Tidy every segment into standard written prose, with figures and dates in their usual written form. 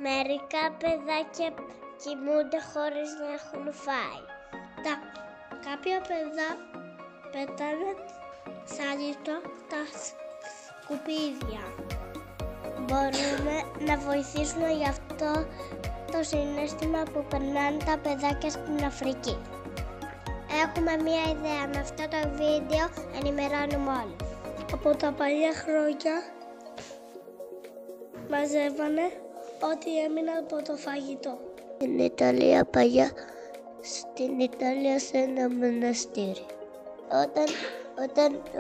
Μερικά παιδάκια κοιμούνται χωρίς να έχουν φάει. Κάποια παιδά πετάνε σάλιτο τα σκουπίδια. Μπορούμε να βοηθήσουμε γι' αυτό το συναίσθημα που περνάνε τα παιδάκια στην Αφρική. Έχουμε μία ιδέα. Με αυτό το βίντεο ενημερώνουμε όλοι. Από τα παλιά χρόνια μαζεύανε ό,τι έμεινε από το φαγητό. Στην Ιταλία παλιά, σε ένα μοναστήρι.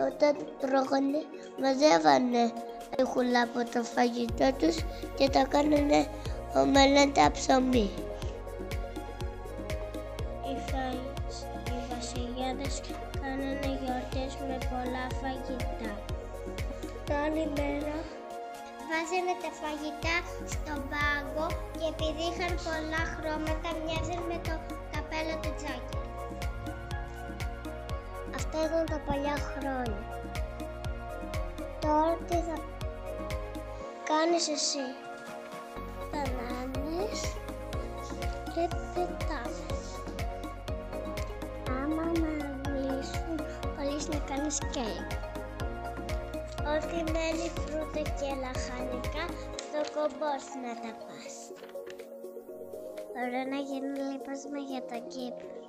Όταν τρώγανε, μαζεύανε χουλά από το φαγητό τους και τα κάνανε ομελέτα ψωμί. Οι βασιλιάδες κάνανε γιορτές με πολλά φαγητά. Άλλη μέρα βάζανε τα φαγητά στον πάγκο και επειδή είχαν πολλά χρώματα μοιάζαν με το καπέλο του Τζάκι. Αυτά ήταν τα παλιά χρόνια. Τώρα τι θα κάνεις εσύ? Μπανάνες και πετάμε. Άμα μαγνήσουν μπορείς να κάνεις κέικ. Ό,τι μένει φρούτα και λαχανικά στο κομπός να τα πας. Ωραία να γίνει λίπασμα για το Κύπρο.